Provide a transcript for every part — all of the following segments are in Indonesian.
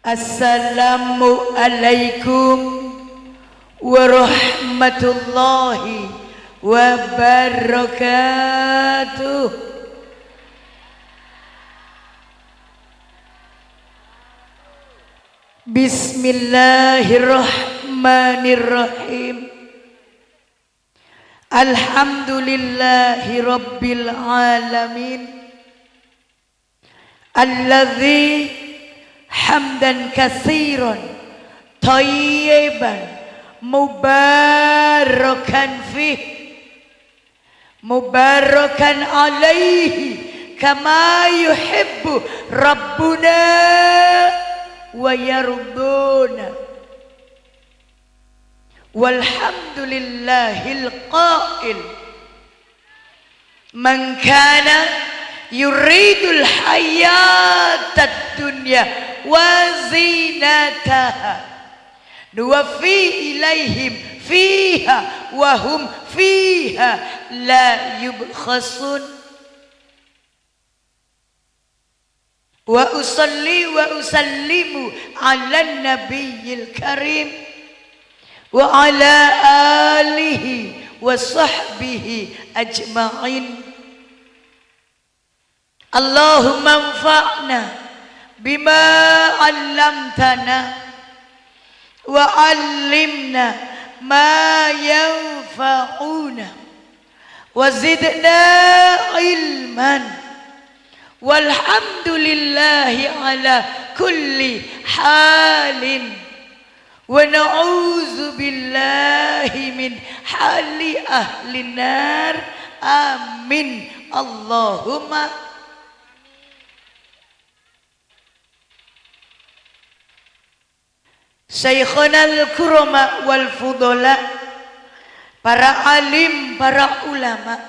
Assalamualaikum warahmatullahi wabarakatuh. Bismillahirrahmanirrahim. Alhamdulillahi rabbil alamin. Alladzi hamdan katsiran thayyiban mubarakan fih mubarakan alaihi kama yuhibbu rabbuna wa yarduna. Walhamdulillahil qail man kana yuridul hayatad dunya wa zinataha nuwaffi ilaihim fiha wa hum fiha la yubkhasun. Wa usalli wa usallimu ala nabiyil karim wa ala alihi wa sahbihi ajma'in. Allahumma anfa'na bima 'allamtana wa 'allimna ma yanfa'una wa zidna ilman walhamdulillahi ala kulli halin wa na'udzu billahi min hali ahli nar. Amin Allahumma. Syaikhunal kurama wal fudola, para alim, para ulama,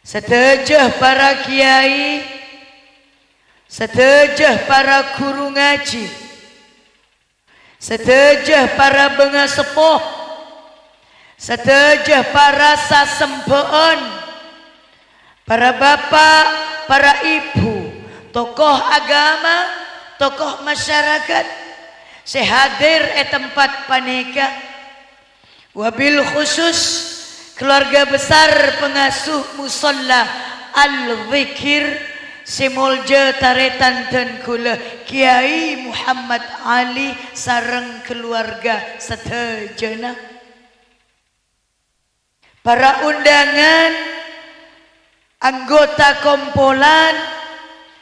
sedejah para kiai, sedejah para guru ngaji, sedejah para benga sepuh, sedejah para sasempeon, para bapak, para ibu, tokoh agama, tokoh masyarakat sehadir tempat panika, wabil khusus keluarga besar pengasuh musalla al-zikir simulja taretanten kula Kiai Muhammad Ali sareng keluarga sedejana, para undangan, anggota kompolan,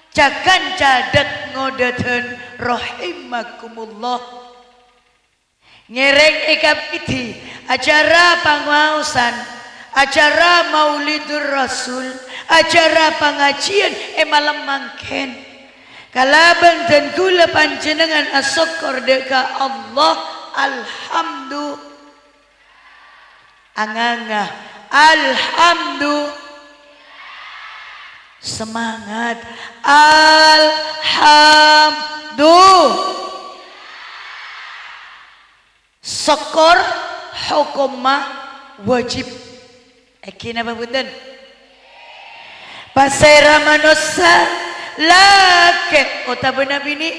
cakan cadet ngodaten rahimakumullah. Ngereng ekapiti acara pangausan, acara maulidur rasul, acara pengajian malam mangken kalaban dan kula panjenengan asyukur deka Allah. Alhamdulillah anganga alhamdulillah semangat alhamdulillah syukur hukumah wajib ekin apa punten pasera manusia lake otabena bini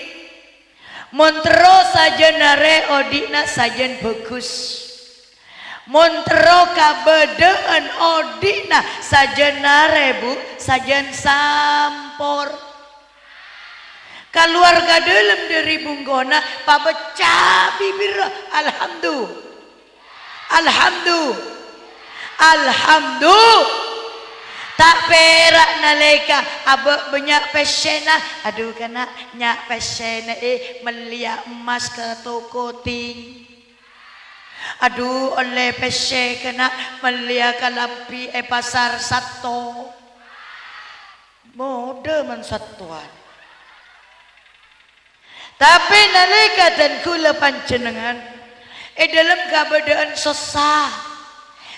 montero saja nare odina sajen bagus montero kabedaan odina sajen nare bu sajen sampor keluarga dalam dari bunggona pabecah bibir alhamdulillah alhamdulillah alhamdulillah tak perak naleka abak banyak pesena aduh kena nyak pesena melia emas ke toko ting aduh oleh pese kena melia kalampi pasar sato mode man satuan. Tapi nalika dan kula panjenengan dalam keadaan susah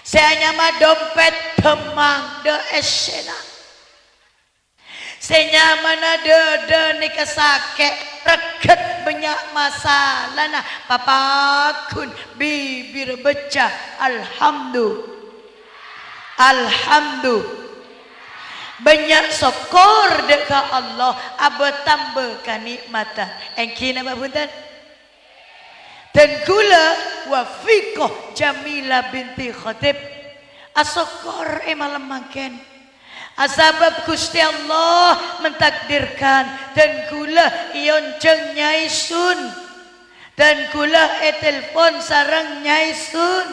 saya nyama dompet temang de esena saya nyamana de nika sake reket banyak masalah nah papakun bibir becah alhamdulillah alhamdulillah banyak syukur dekat Allah aba tambah kenikmatan engkin apa punten dan kula wafiqah Jamilah binti Khatib asyukur malam makan asbab Gusti Allah mentakdirkan dan kula ion ceng Nyai Sun dan kula telepon sareng Nyai Sun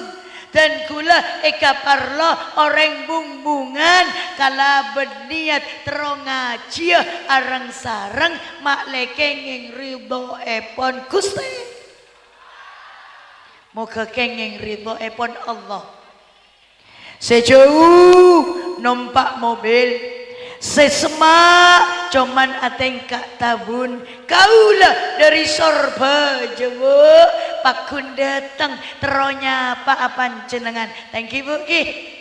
dan kula kaparlo orang bungbungan kala berniat terong ngaji arang sareng mak lekeng ridho epon Gusti moga kenging ridho epon Allah sejauh numpak mobil sesemak cuman ateng kak tabun kaulah dari sorba Jawa pakun datang teronya apa jenengan thank you Bu Ki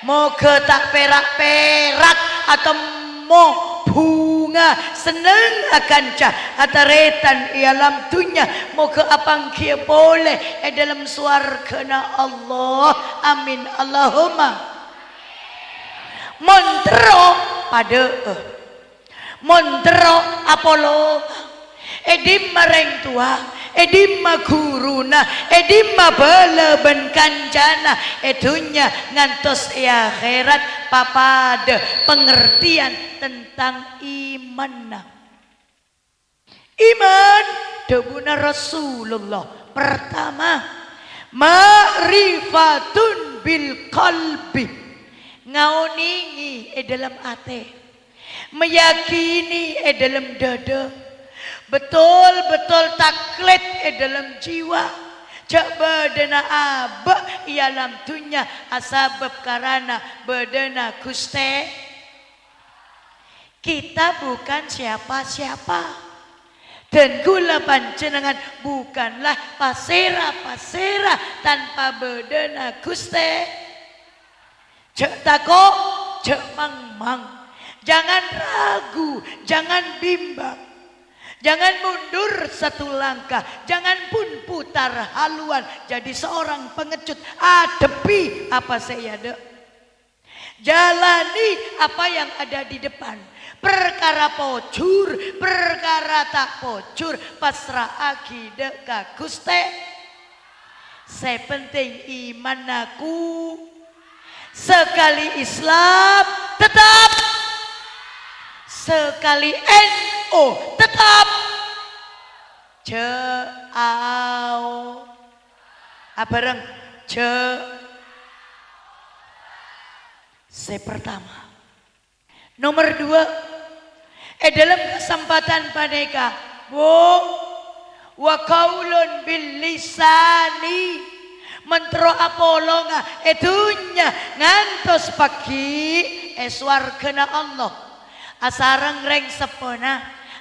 moga tak perak-perak atau mau bunga seneng akan cah ataretan ialam dunya moga apang kia boleh dalam suargana Allah amin Allahumma montro pada montro Apollo edim mareng tua edim guruna edim bala ben kancana edunya ngantos akhirat papada pengertian tentang iman debuna Rasulullah pertama ma'rifatun bil qalbi ngauningi dalam ate meyakini dalam dada betul-betul taklid dalam jiwa cak bedena abah ialam dunya asabab karana bedena Gusti kita bukan siapa-siapa dan kula panjenengan bukanlah pasera-pasera tanpa bedena Gusti cek takok cek mang jangan ragu jangan bimbang jangan mundur satu langkah jangan pun putar haluan jadi seorang pengecut adepi apa saya ada jalani apa yang ada di depan perkara pocur perkara tak pocur pasrah akidah ka Gusti saya penting iman aku sekali Islam tetap sekali NU tetap ceau bareng saya pertama nomor 2 dalam kesempatan paneka wa qaulun bil lisani mentro apolonga edunya ngantos pagi swargana Allah asareng reng sepona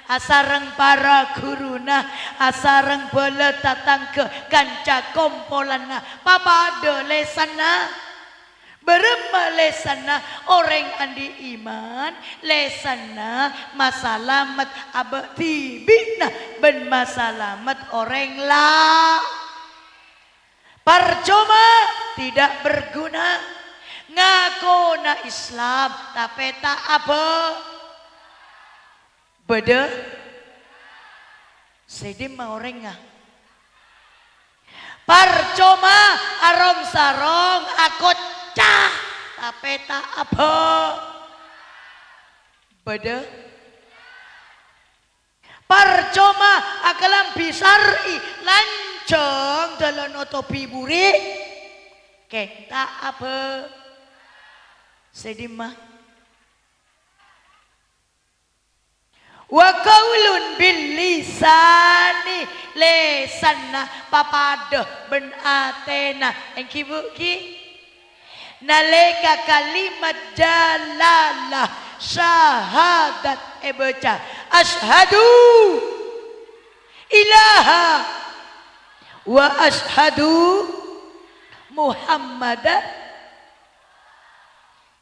asareng para guruna asareng bala tatang ke kanca kompolana papada lesana berema lesana orang andi iman lesana masalamat abah tibina ben masalamat orang lah percuma tidak berguna ngakona Islam tapi tak apa beda sedim mau orang ngah percuma arong sarong akot cah tapi tak apa beda percuma akalam bisari lancong dalam otopi buri kek tak apa sedimah wa qaulun bil lisani lesana papada ben atena engki Bu Ki nalika kalimat jalalah syahadat baca asyhadu ilaha wa asyhadu Muhammadan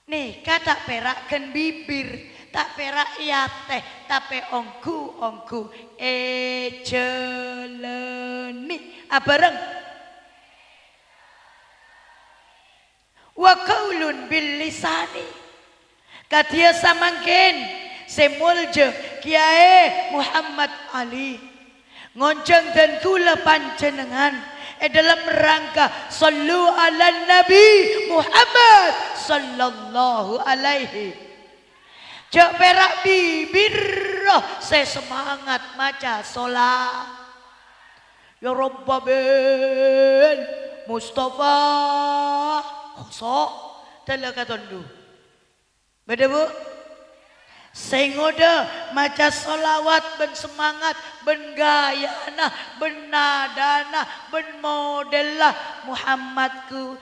nih kata perakkan bibir tak perak teh tapi ongku jeleni bareng wa qaulun bil lisani Katia samangkin semulje Kiai Muhammad Ali ngonceng dan kula panjenengan dalam rangka sallu ala Nabi Muhammad sallallahu alaihi. Cek perak bibir saya semangat maca sholat. Ya Rabbabil Mustafa khosok telakatondu. Beda bu? Sengoda maca solawat ben semangat ben gayana ben nadana ben modelah Muhammadku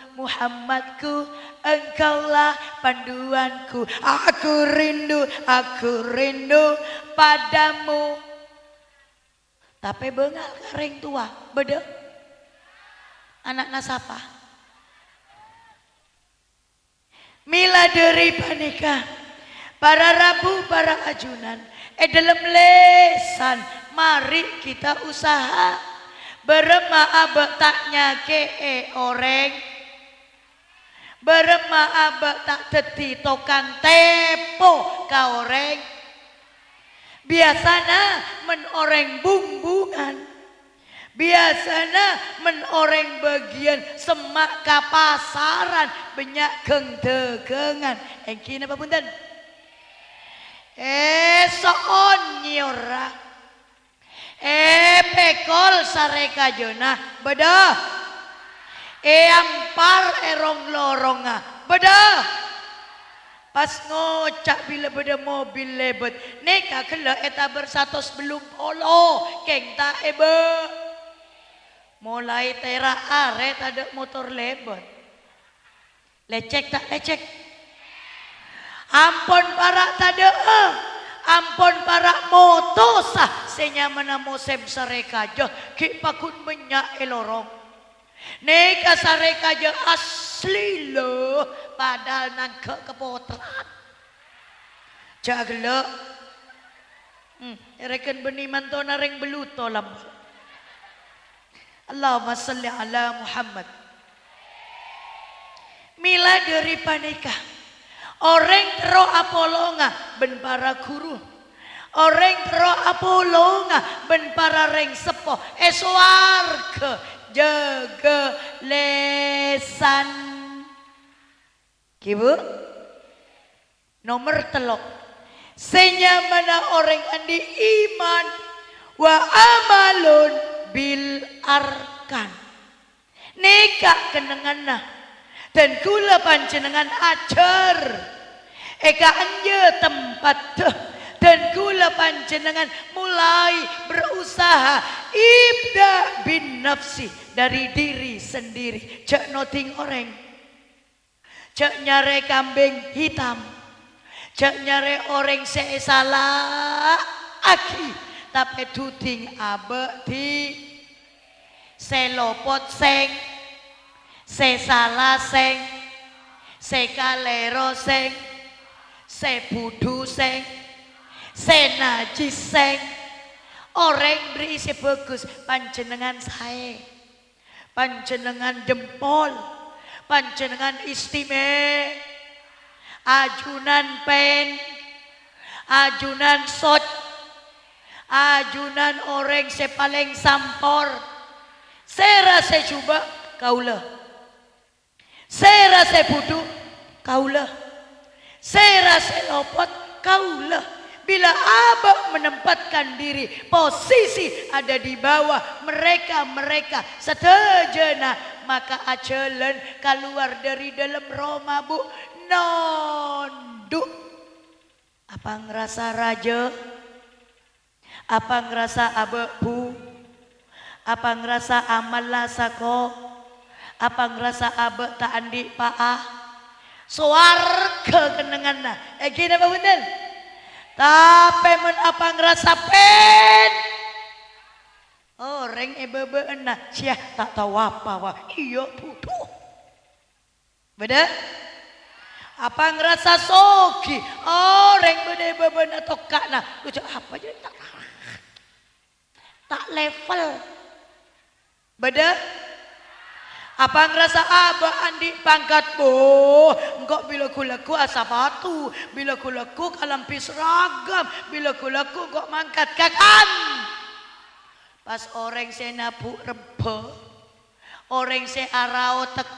engkaulah panduanku aku rindu padamu. Tapi bengal kareng tua beda anak nasapa mila dari panika para rabu, para ajunan, dalam lesan, mari kita usaha berema abek taknya ke orang, berema abek tak teti tokang tepo ka orang, biasana menoreng bumbungan, biasana menoreng bagian semak kapasaran banyak geng-degengan, engkin apa punten? Soon nyora pekol sareka jona beda ampar erong loronga beda pas ngocak bila beda mobil lebet neka kela eta bersatos belum polo keng ta ebe mulai tera are ada motor lebet lecek tak lecek. Ampun para tade, ampun para motosah senyamana mosem sareka jo ki pakun banyak elorong. Neka sareka jo asli lo padahal nang kepotrat. Jaglo, reken beni mantona reng beluto lam. Allahumma salli ala Muhammad. Mila dari panika. Orang tero apolonga ben para guru. Orang tero apolonga ben para reng sepo eswarga jaga lesan. Kibu nomor telok. Senyamana orang andi iman wa amalun bil arkan. Neka kenengana. Dan kula panjenengan ajar eka anje tempat dan kula panjenengan mulai berusaha ibda bin nafsi dari diri sendiri cek noting orang cek nyare kambing hitam cek nyare orang salah aki tapi tuting abe di selopot seng se salah seng, se kalero seng, se budu seng, se najis seng. Orang berisi bagus panjenengan saya, panjenengan jempol, panjenengan istimewa, ajunan pen, ajunan sot, ajunan orang se paling sampor. Saya rasa coba kaulah. Saya rasa budu kaulah. Saya rasa lopot kaulah. Bila abang menempatkan diri posisi ada di bawah mereka setajana maka ajalan keluar dari dalam Roma bu nonduk. Apa ngerasa raja? Apa ngerasa abang bu? Apa ngerasa amal lasako? Apa ngerasa abek tak andi paah suarga kenengan nah gini apa bener tapi men apa ngerasa pen orang ebebe enak siah tak tahu apa wah iya butuh beda apa ngerasa sogi orang beda ebebe enak tokak nah lucu apa jadi tak level beda Apa ngerasa abah andi pangkat boh engkau bila kulaku asa batu bila kulaku kalampi seragam bila kulaku kok mangkat kakan pas orang saya nabu rebe orang saya araotek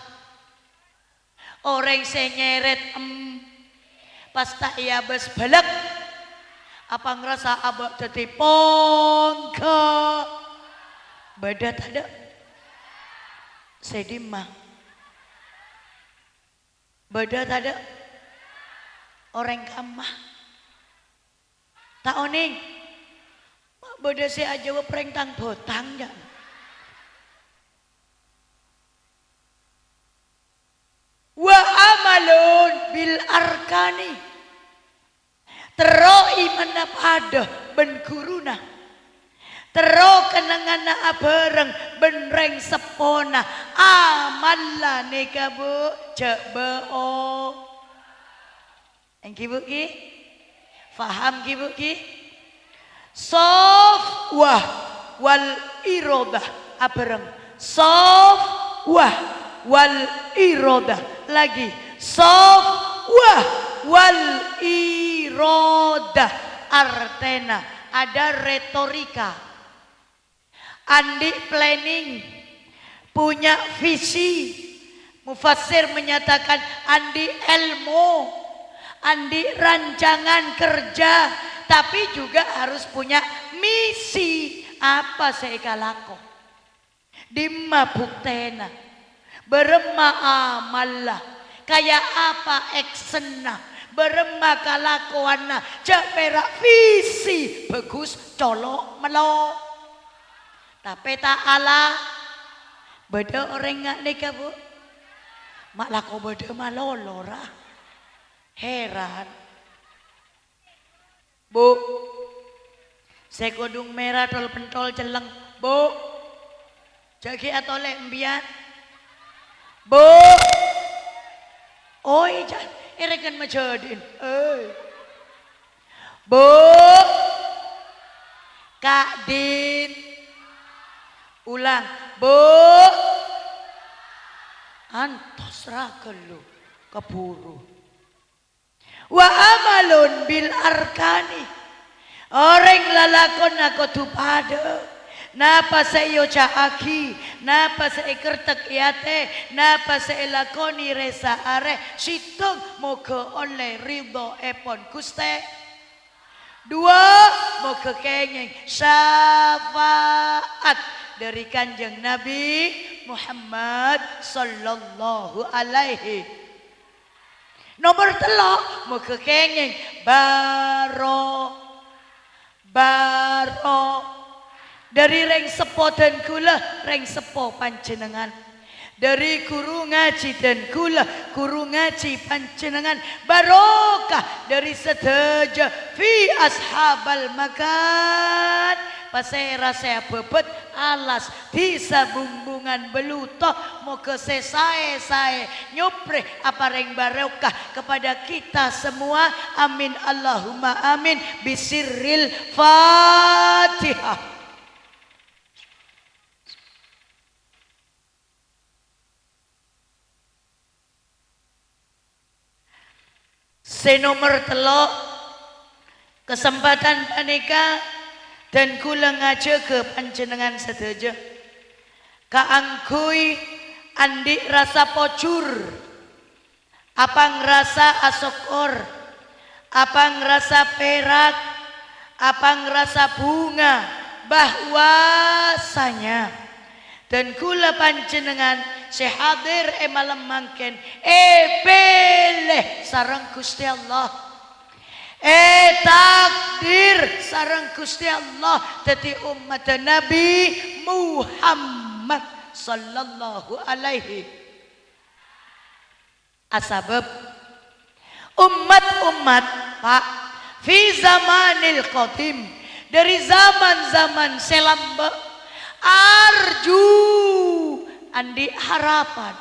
orang saya nyeret pas tak iya bes balak apa ngerasa abah jadi pongka badat ada sedima badat ada orang kamah tak oning badat saya aja pereng tang botang ya wa amalun bil arkani teroi manap ada ben guruna tero kenangana abareng benreng sepona amalla nika bu cek beo engki bu ki faham ki bu ki sof wah wal irodah abareng sof wah wal irodah lagi sof wah wal irodah artena ada retorika andi planning punya visi mufassir menyatakan andi ilmu andi rancangan kerja tapi juga harus punya misi apa saya kalako dimma buktena berema amalla kayak apa actionna berema kalakuanna cak perak visi bagus colok melok tapi tak ala beda orang nggak nikah bu mak lako beda malolora heran bu saya kodung merah tol pentol celeng bu jagi atau lembian bu oi jangan irekan majadin bu Kak Din ulang bu antos ragelu keburu wa amalun bil arkani orang lalakon aku tu pada napa saya caaki napa saya kertek iate napa saya lakoni resa are situng moga oleh ridho epon kuste dua moga kengeng syafaat dari kanjeng Nabi Muhammad sallallahu alaihi nomor telok moga kengeng baro dari reng sepo dan kula reng sepo panjenengan dari guru ngaji dan kula guru ngaji panjenengan barokah dari sedaja fi ashabal makan pasera saya bebet alas di sabumbungan belutoh moga saya nyupre apa reng barokah kepada kita semua amin Allahumma amin bisirril Fatihah. Senomor telok kesempatan panika dan kula ngaje ke panjenengan sedaja kaangkui andi rasa pocur apa ngerasa asokor apa ngerasa perak apa ngerasa bunga bahwasanya dan kula panjenengan sehadir malam mangken beleh sareng Gusti Allah takdir sareng Gusti Allah dadi umat Nabi Muhammad sallallahu alaihi asbab umat-umat Pak fi zamanil qadim dari zaman-zaman selamba arju andi harapan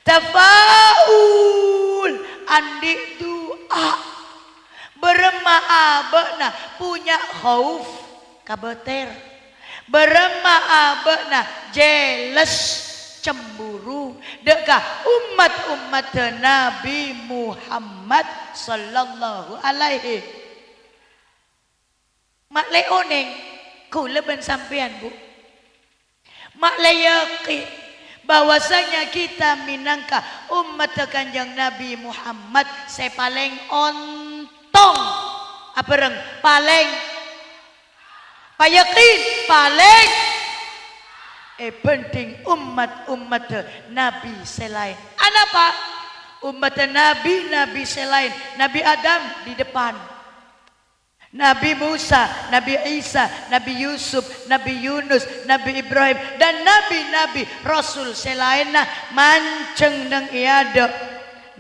tafaul andi doa berema abena punya khauf kabeter berema abena jealous cemburu dekah umat-umat Nabi Muhammad sallallahu alaihi. Mak leoneng kula ben sampean Bu. Mak le yakin bahwasanya kita minangka umat Kanjeng Nabi Muhammad saya paling ontong apa reng paling payakin paling penting umat Nabi selain apa umat Nabi selain Nabi Adam di depan, Nabi Musa, Nabi Isa, Nabi Yusuf, Nabi Yunus, Nabi Ibrahim dan nabi-nabi Rasul selainnya manceng nang iada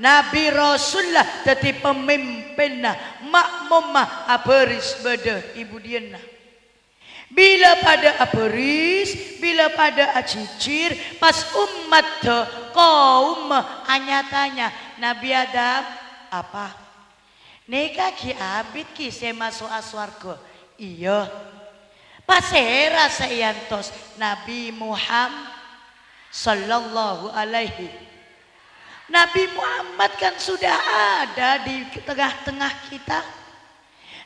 Nabi Rasulullah teti pemimpinna makmumah aberis beda ibu diena. Bila pada aberis, bila pada acicir, pas umat kaum anyatanya Nabi Adam apa? Neka ki abid ki saya masuk aswargo. Iya. Pasera sayantos Nabi Muhammad sallallahu alaihi. Nabi Muhammad kan sudah ada di tengah-tengah kita.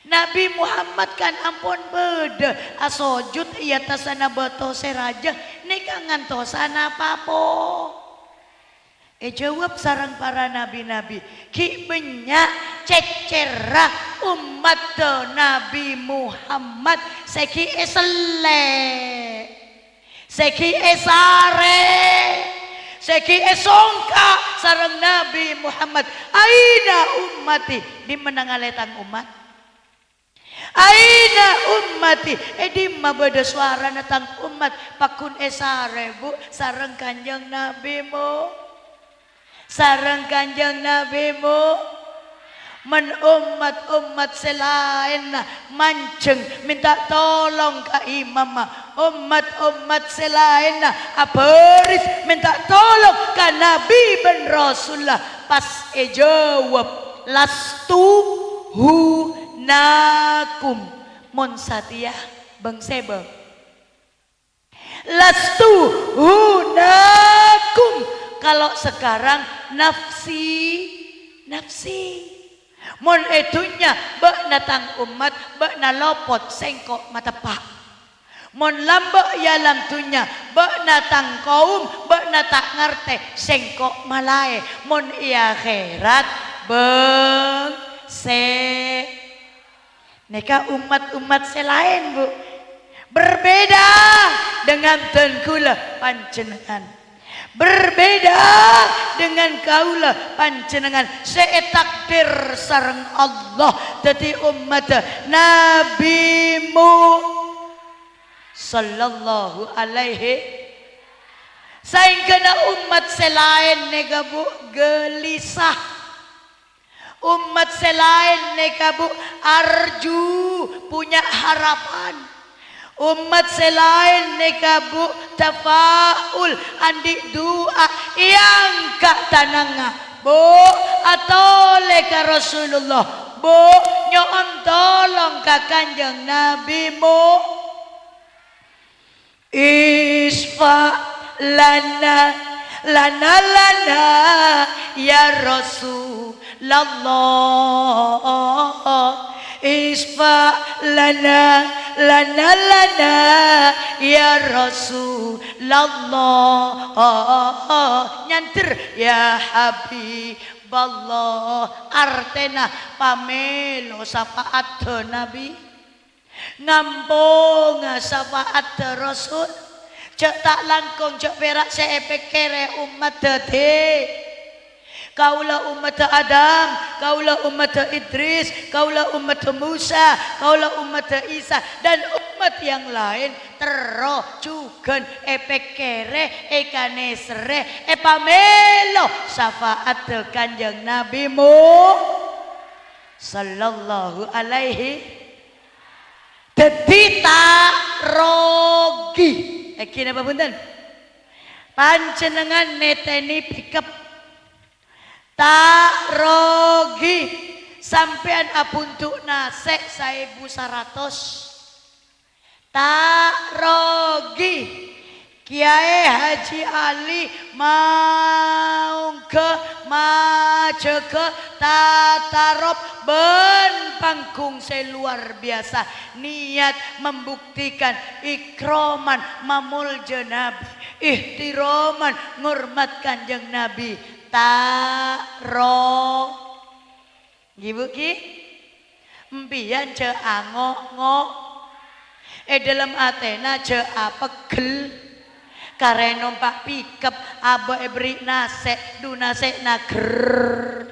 Nabi Muhammad kan ampun beda asojud iya tasana bato seraja neka ngantosana papo. Jawab sarang para nabi-nabi ki banyak cecerah umat Nabi Muhammad seki esele seki esare seki esongka sarang Nabi Muhammad aina ummati di menangaletang umat aina ummati di mabada suara natang umat pakun esare Bu sarang Kanjeng Nabi mu sarang Kanjeng Nabi mu men umat selain manceng minta tolong ka imam umat selain aberis minta tolong ka Nabi ben Rasulullah pas jawab lastu hunakum mon satya bang sebe lastu hunakum. Kalau sekarang nafsi mon etunya bak natang umat bak nalopot sengkok mata pak mon lambak ya lamtunya bak natang kaum bak natak ngarte sengkok malae mon iya akhirat beng se neka umat selain Bu berbeda dengan tengkula panjenengan. Berbeda dengan kaula panjenengan setakdir sareng Allah dadi umat nabimu sallallahu alaihi saingkana umat selain nega Bu gelisah umat selain nega Bu arju punya harapan umat selain nekabu tafaul andi doa yang kak tananga Bu atau leka Rasulullah Bu nyoon tolong ka Kanjeng Nabi mu isfa lana ya Rasulullah isfa lana ya Rasulullah nyantir ya Habiballah artena pamelo sapaat Nabi ngampung sapaat Rasul cek tak langkung cek perak seepek kere umat dede kaulah umat Adam, kaulah umat Idris, kaulah umat Musa, kaulah umat Isa dan umat yang lain terojukan epekere ekanesre epamelo syafaat Kanjeng Nabi mu sallallahu alaihi dedita rogi kini apa punten panjenengan neteni pikep tak rogi sampean apuntuk nasek 1100 tak rogi Kiai Haji Ali mau ke maju ke tatarop ben panggung luar biasa, niat membuktikan ikroman mamul Nabi, ihtiraman ngurmat kanjeng Nabi, taro ibu ki mbiyan je angok-ngok dalam Athena je apegel kare numpak pikep abo ebri nase du nase nager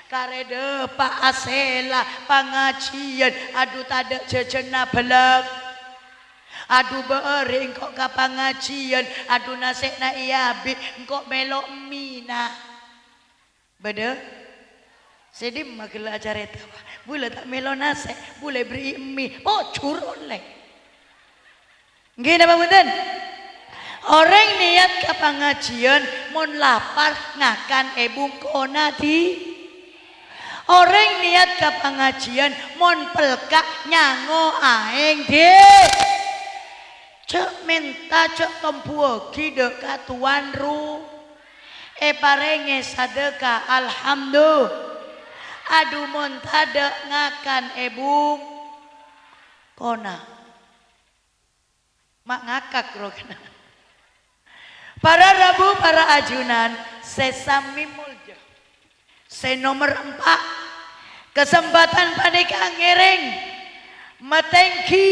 kare depak asela pengajian aduh tada jejena belak aduh bering kok ka pengajian aduh nase na iabi kok melok mina beda sedih magel acara tawa bule tak melo nase bule beri mie oh curun lek nggih napa mboten. Orang niat ke pengajian mon lapar ngakan bungkona di. Orang niat ke pengajian mon pelkak nyango aeng di. Cek minta cek tompuogi deka tuan ru. Parenge sadeka alhamdulillah. Aduh mon tada ngakan bungkona. Mak ngakak rokena. Para rabu, para ajunan, sesami mulja. Se nomor 4, kesempatan panika ngiring, matengki,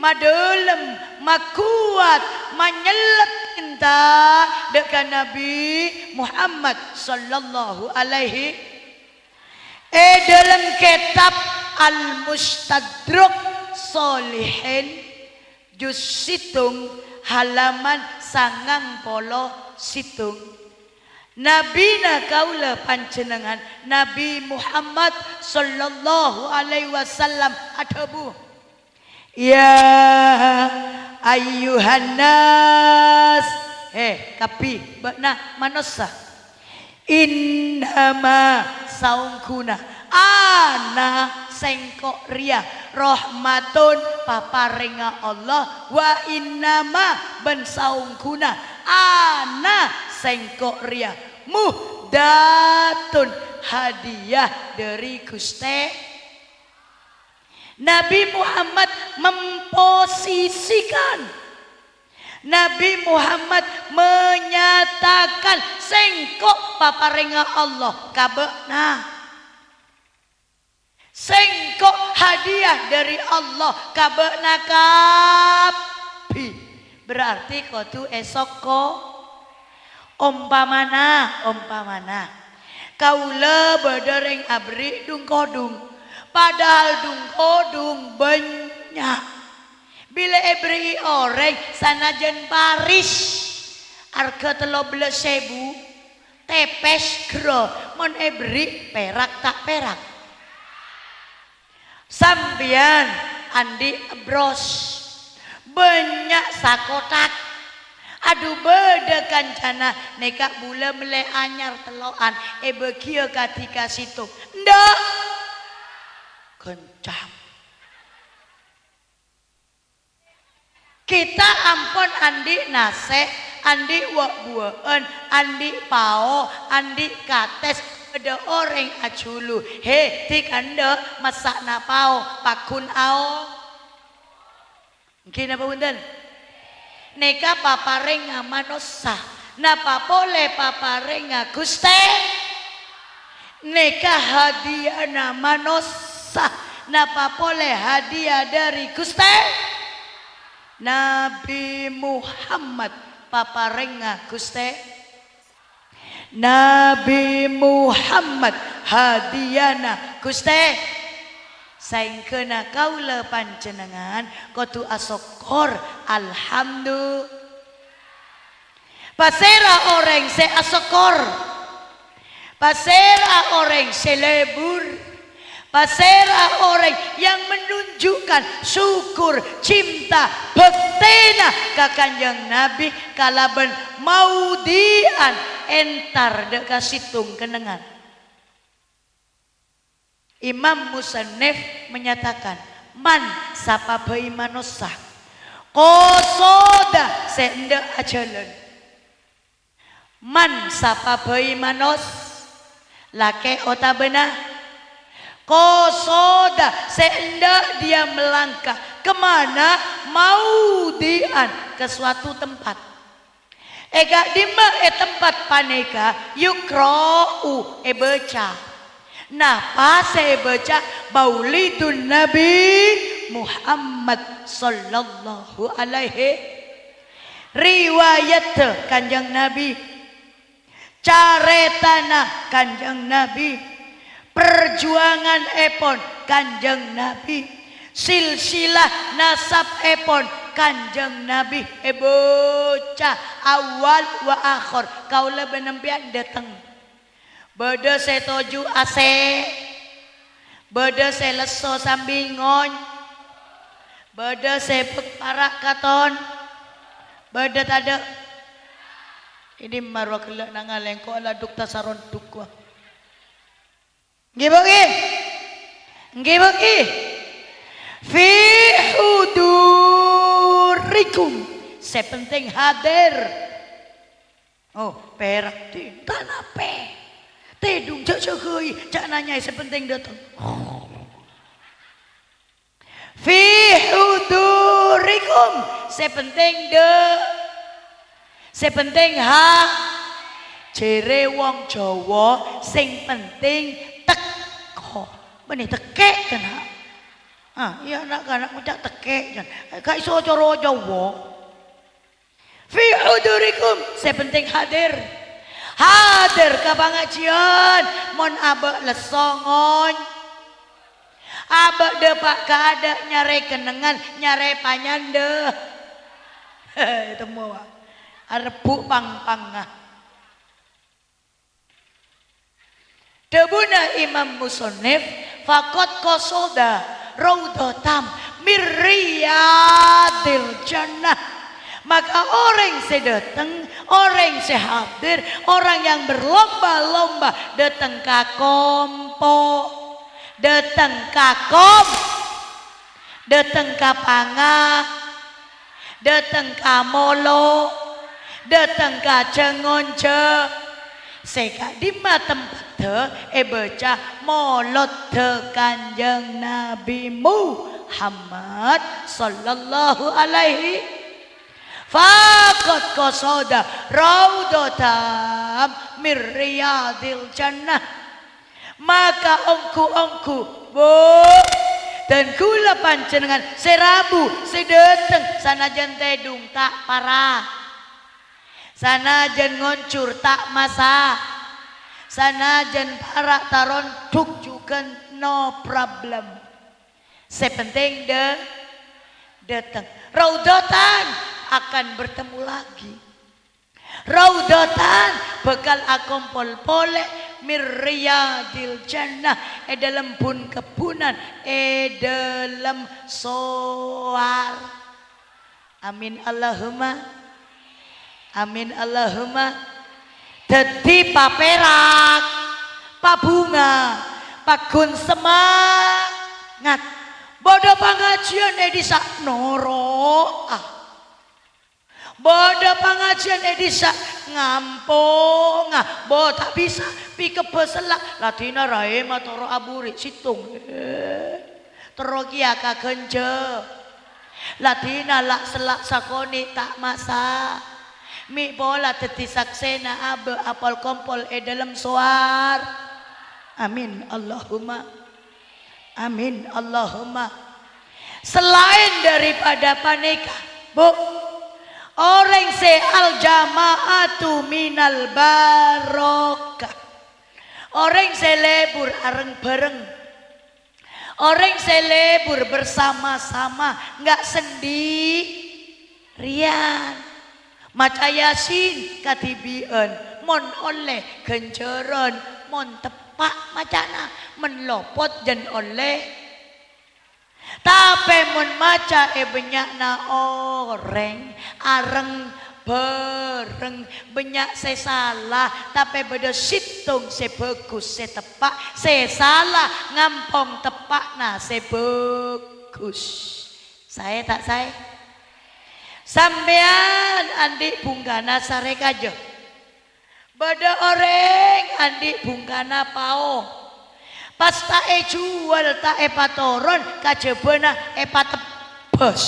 madolem, makuat, menyelet cinta dekat Nabi Muhammad sallallahu alaihi. Dalam kitab Al-Mustadrak Solihin, juz situng halaman 90 Nabi kaula panjenengan Nabi Muhammad sallallahu alaihi wasallam adabu ya ayyuhan nas kapi bakna manusia innama saungkuna ana sengkok ria rahmatun paparinga Allah wa innama ben saungkuna ana sengkok ria muhdatun hadiah dari Gusti. Nabi Muhammad memposisikan, Nabi Muhammad menyatakan sengkok paparinga Allah kabekna, sengkok hadiah dari Allah kabekna kapi. Berarti kotu esok ko umpamana kaula badereng abri dung kodung padahal dung kodung banyak bila ebri oreng sanajan Paris harga 13.000 tepes gro mon ebri perak tak perak sambian andi bros banyak sakotak aduh beda kancana neka bula mele anyar teloan begia katika situ ndak kencang kita ampun andi nase andi wak buaan andi pao andi kates ada orang aculu tik anda masak na pao pakun ao mungkin apa bundan neka paparing manosa napa pole paparing Gusti neka hadiah manosa napa pole hadiah dari Gusti Nabi Muhammad paparing Gusti Nabi Muhammad hadiana Gusti saingkeuna kaula panjenengan kudu asokor alhamdulillah pasera orang se asokor pasera orang se lebur pasera orang yang menunjukkan syukur cinta bektena ka Kanjeng Nabi kalaban maudian entar deka situng kenengan. Imam Musannif menyatakan man sapa bayi manusia Kosoda sende ajalan. Man sapa bayi manos lake otabena. Kosoda sende dia melangkah kemana? Maudian ke suatu tempat. Ega dima tempat paneka yukra'u baca. Nah pas baca Maulidun Nabi Muhammad sallallahu alaihi riwayat Kanjeng Nabi, caretana Kanjeng Nabi, perjuangan epon Kanjeng Nabi, silsilah nasab epon Kanjeng Nabi. Bocah awal wa akhir kaula benempian datang. Beda setuju ase, beda seleso sambingon, beda sepek parak katon, beda tada. Ini marwa kelak nangaleng ko ala duk tasaron dukwa. Ngibogi, ngibogi. Fi hudurikum, sepenting hadir. Oh, perak di tanah pe. Tedung cak cakui, cak nanya sepenting datang. Fi hudurikum, sepenting sepenting ha. Jere wong Jawa sing penting teko. Benih tekek kan ha. Ah, iya anak-anak muda tekek kan. Gak iso cara Jawa. Fi hudurikum, sepenting hadir. Hadir ke pengajian, mon abek lesongon, abek depak kada nyare kenengan, nyare panyanda. Itu mau arepuk pang-pangah. Debuna Imam Musonif, fakot kosoda raudatam mirriyadil jannah. Maka orang sedatang, orang sehadir, orang yang berlomba-lomba datang ke kompo, datang ke kom, datang ke panga, datang ke molo, datang ke cengonce. Seka di tempat baca molot Kanjeng Nabi Muhammad sallallahu alaihi. Fakot kosoda raudotam mirriyadil jannah. Maka ongku bo dan kula panjenengan serabu sedeteng sanajan tedung tak parah, sanajan ngoncur tak masa, sanajan parak taron duk juga no problem. Sepenting datang raudotan akan bertemu lagi. Raudatan bekal akompol pole mirriyadil jannah dalam bun kebunan dalam soal. Amin Allahumma, amin Allahumma. Dadi paperak, pabunga, pagun semangat. Bodo pengajian disa noro. Bodo pengajian disa ngampung. Bo tak bisa pi kebeselak ladina raema toro aburi situng. Toro kia ka genje. Ladina lak selak sakoni tak masa. Mi bola teti saksena abe apol kompol dalam suar. Amin Allahumma, amin Allahumma. Selain daripada panika, bu, orang se al jamaatu minal barokah. Orang se lebur areng bareng. Orang se lebur bersama-sama, nggak sendirian. Maca Yasin katibian, mon oleh genjeron, mon tepak macana, menlopot jen oleh. Tapi mon maca benyakna orang areng bareng banyak saya salah tapi beda situng saya bagus saya tepak saya salah ngampong tepak nah saya bagus saya tak saya Sampean andi bungkana sare kajo. Bada orang andi bungkana pao. Pas tae jual tae patoron kajebana patebes.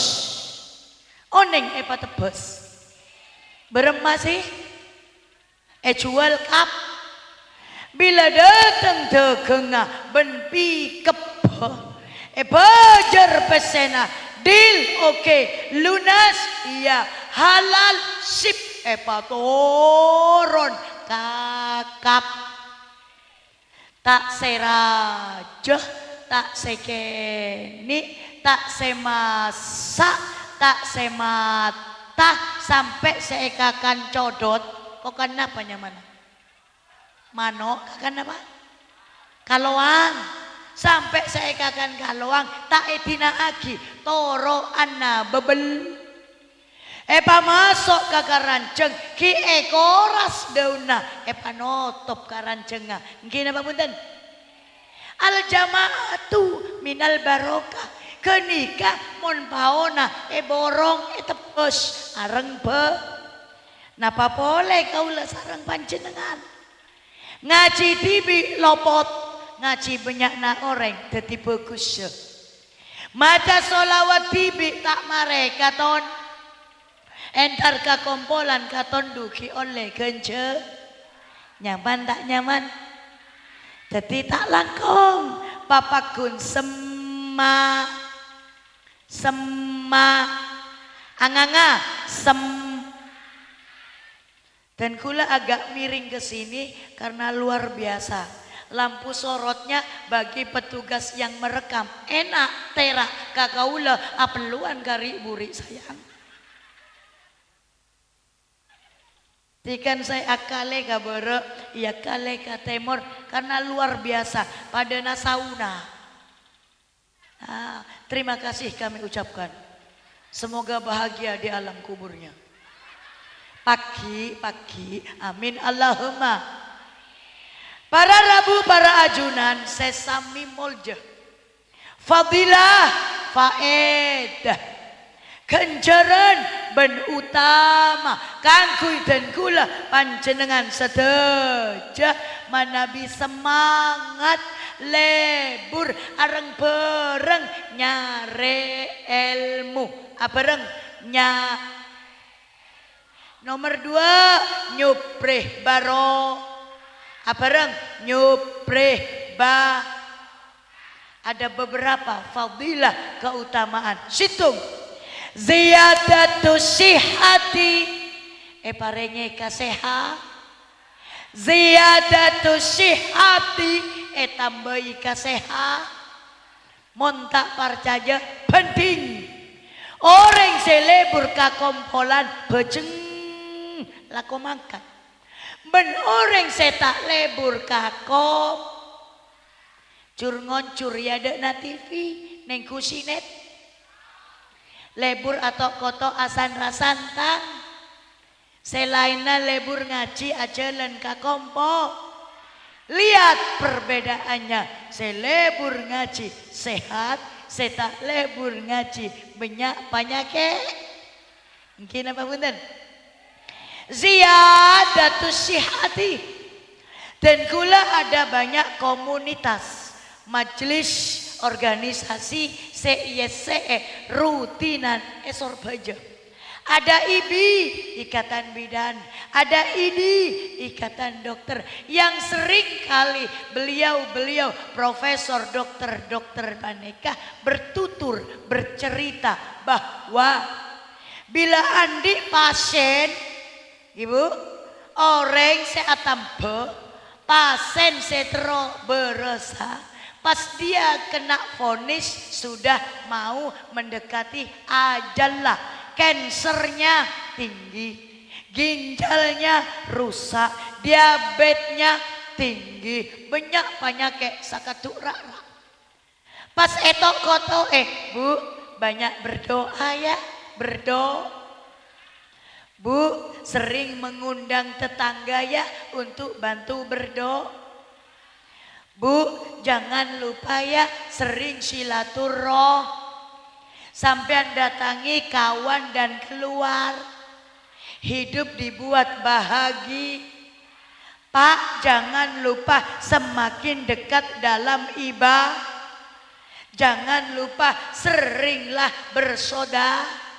Oneng patebes. Berem masih jual kap. Bila datang tegengah ben pikep. Bajar pesena deal oke, lunas iya, halal sip, patoron kakap tak seraja, tak sekeni, tak semasa, tak semata, sampai seekakan codot. Kok kan apa nyaman? Mano kan apa? Kaloang. Sampai saya kakan kaloang tak edina agi toro anna bebel masuk ke karanceng ki ekoras dauna notop karancenga ngina apa punten al jamaatu minal barokah kenika mon paona borong tepes areng be napa boleh kaula sareng panjenengan ngaji tibi lopot ngaji banyak na orang jadi bagus. Maca solawat tibi tak mare katon entar ka kompolan katon duki oleh genje nyaman tak nyaman jadi tak langkong papakun sema anganga dan kula agak miring ke sini karena luar biasa. Lampu sorotnya bagi petugas yang merekam enak terak kakaula apeluan kari buri sayang tikan saya akale kabere iya kale ka temor karena luar biasa pada nasauna. Terima kasih kami ucapkan semoga bahagia di alam kuburnya pagi amin Allahumma. Para rabu, para ajunan, sesami molja, fadilah, faedah, kenjaran ben utama, kangkui dan kula panjenengan sedaja, manabi semangat lebur areng bereng nyare ilmu, bereng nomor 2 nyuprih baro. Bareng nyuprih ada beberapa fadilah keutamaan situng ziyadatu sihati parenge kaseha ziyadatu sihati tambahi kaseha montak parcaja penting orang selebur kakompolan bejeng lako mangkat ben orang setak lebur kakop cur ngoncur ya dek na TV neng kusinet lebur atau koto asan rasantang selainnya lebur ngaji ajalan kakompo lihat perbedaannya selebur ngaji sehat setak lebur ngaji banyak penyakit mungkin apa punten ziyadatus sihati dan kula ada banyak komunitas majelis organisasi CISCE rutinan sorbaja ada IBI ikatan bidan ada IDI ikatan dokter yang sering kali beliau profesor dokter aneka bertutur bercerita bahwa bila andi pasien ibu orang seatampe pasien setero beresa pas dia kena vonis sudah mau mendekati ajal lah kansernya tinggi ginjalnya rusak diabetesnya tinggi banyak penyakit sakatuk rara pas etok koto bu banyak berdoa ya berdoa Bu sering mengundang tetangga ya untuk bantu berdoa. Bu jangan lupa ya sering silaturroh. Sampean datangi kawan dan keluar. Hidup dibuat bahagia. Pak, jangan lupa semakin dekat dalam ibadah. Jangan lupa seringlah bersaudara.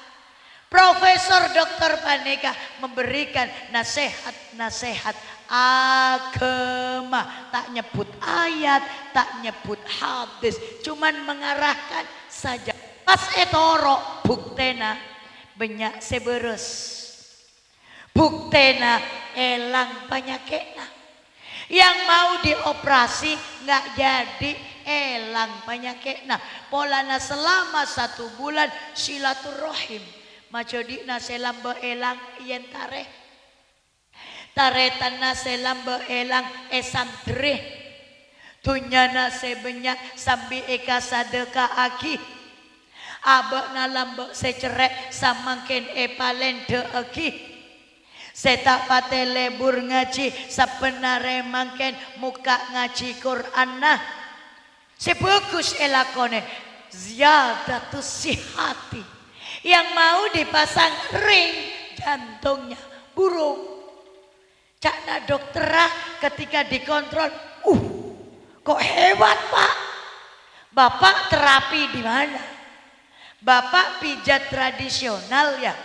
Profesor Dr. Paneka memberikan nasihat-nasihat agama. Tak nyebut ayat, tak nyebut hadis, cuman mengarahkan saja. Pas etoro buktena banyak seberes, buktena elang penyakitna. Yang mau dioperasi nggak jadi, elang penyakitna. Polana selama 1 bulan silaturahim. Macodina selambe elang yen tareh. Taretana selambe elang esantre. Tunyana sebenyak sambil eka sadeka aki. Abak na lambak secerek samangken epalen de aki. Setak pate lebur ngaji sabenare mangken muka ngaji Quran nah. Sebagus elakone ziyadatus sihati. Yang mau dipasang ring jantungnya burung. Cakna dokterah ketika dikontrol, kok hebat Pak. Bapak terapi di mana? Bapak pijat tradisional ya?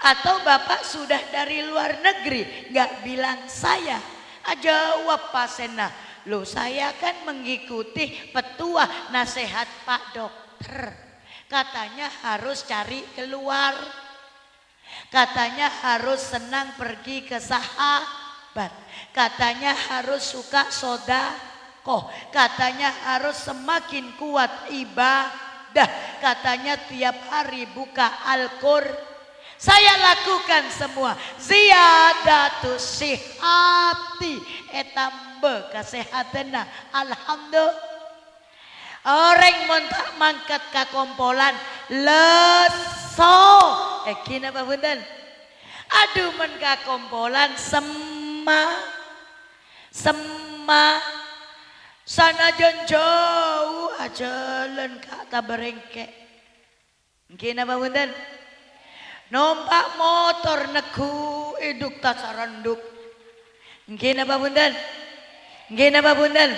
Atau Bapak sudah dari luar negeri? Gak bilang saya. Jawab pasena. Loh saya kan mengikuti petua nasihat Pak Dokter. Katanya harus cari keluar. Katanya harus senang pergi ke sahabat. Katanya harus suka sodakoh. Katanya harus semakin kuat ibadah. Katanya tiap hari buka Al-Qur'an. Saya lakukan semua. Ziyadatus sihati. Etambe kesehatanna. Alhamdulillah. Orang montak mangkat ka kompolan leso. Kina apa punten? Aduh men ka kompolan sema sanajan jauh ajalan ka taberengke. Kina apa punten? Numpak motor neku iduk tasaranduk. Kina apa punten? Kina apa punten?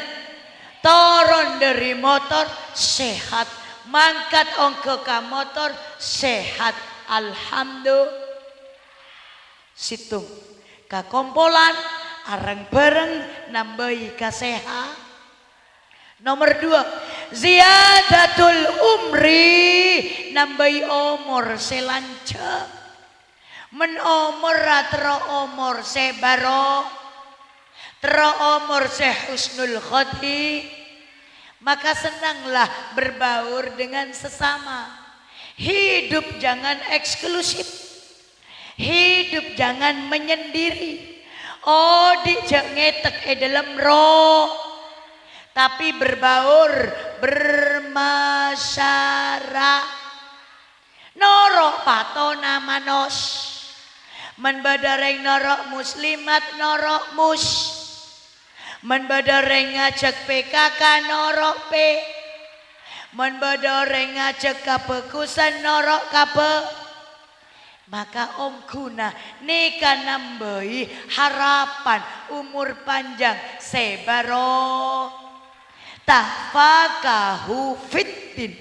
Turun dari motor sehat, mangkat ongko ka motor sehat, alhamdulillah. Situ ka kompolan areng bareng nambahi kasehat. Nomor 2, ziyadatul umri, nambahi umur selancar. Men umur ratro umur sebaro, tro umur sehusnul khoti. Maka senanglah berbaur dengan sesama. Hidup jangan eksklusif. Hidup jangan menyendiri. Oh dijengetek dalam roh. Tapi berbaur, bermasyarakat. Norok patona manos. Menbadareng norok muslimat norok mus. Menbadareng ngajak PKK norok P. Menbadareng ngajak kapekusan norok kape. Maka Om Guna nika nambahi harapan umur panjang sebaro tafakahu fiddin.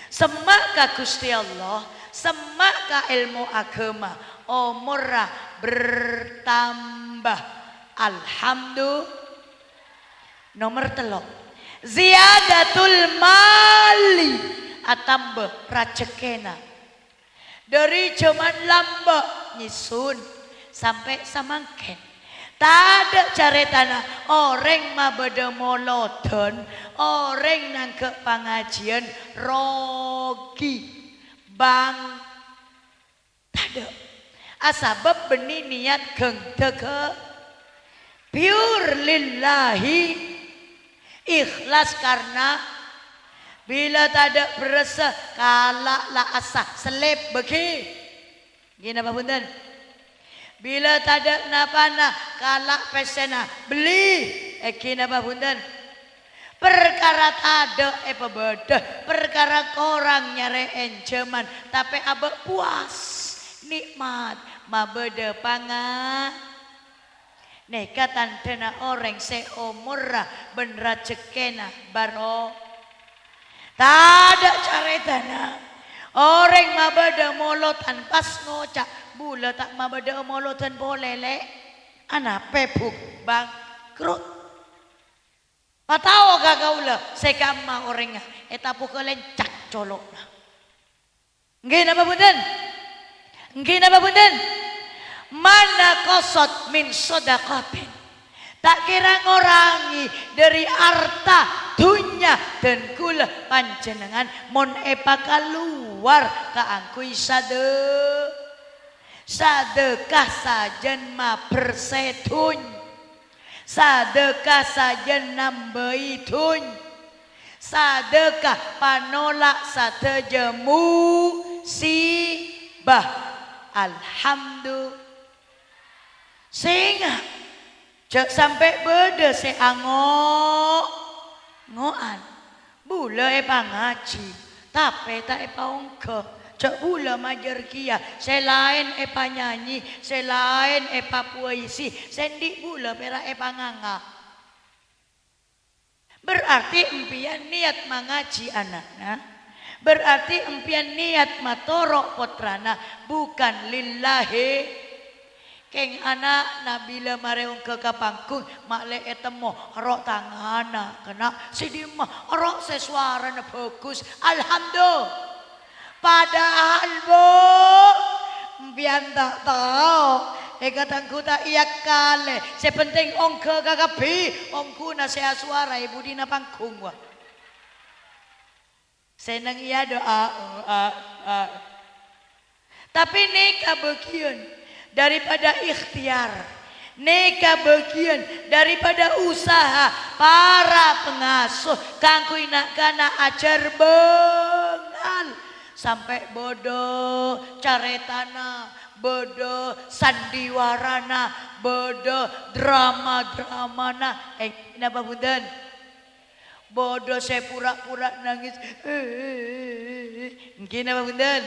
Semak ka Gusti Allah, semak ka ilmu agama, umurra bertambah. Alhamdulillah. Nomor 3, ziyadatul mali atambah rajekena. Dari zaman lamba nyisun sampai samangken. Tada caretana orang mah beda molodon, orang nangke pengajian rogi bang tada. Asabab benih niat geng teke pure lillahi. Ikhlas karena bila tak ada berasa kalak la asah selip bagi gini apa punten. Bila tak ada napana kalak pesena beli gini apa punten. perkara tade beda perkara korang nyare enjeman tapi abek puas nikmat mabede panga neka tandena orang seumur bener cekena baro tada caretana orang mabede molotan pas ngocak bula tak mabede molotan bolele anak pebuk bangkrut patao gagaula sekama orangnya etapu kelencak colokna nggih napa punten nggih napa punten mana kosot min sodaqatin tak kira ngorangi dari harta dunya dan kula panjenengan mon epa keluar kaangkui sadekah sajen ma bersetuny sadekah sajen nambahi tuny sadekah panolak satejemu sibah alhamdulillah sehingga cek sampai beda ngoan bula ngaji tapi tak ongke cek bula majar kia selain nyanyi selain puisi sendi bula pera nganga berarti empian niat mengaji anaknya berarti empian niat matorok potrana bukan lillahi keng anak nabila mareung ke kapangkung makle etemo rok tangana kena sidimah rok sesuara bagus alhamdulillah padahal bu biar tak tahu katangku tak iya kale sepenting ongke kakabi ongku na saya suara ibu dina pangkung wah senang iya doa tapi nikah bagian daripada ikhtiar neka bagian daripada usaha para pengasuh kangku inakana ajar bengal sampai bodoh caretana bodoh sandiwarana bodoh drama-dramana napa punten bodoh saya pura-pura nangis nggih napa punten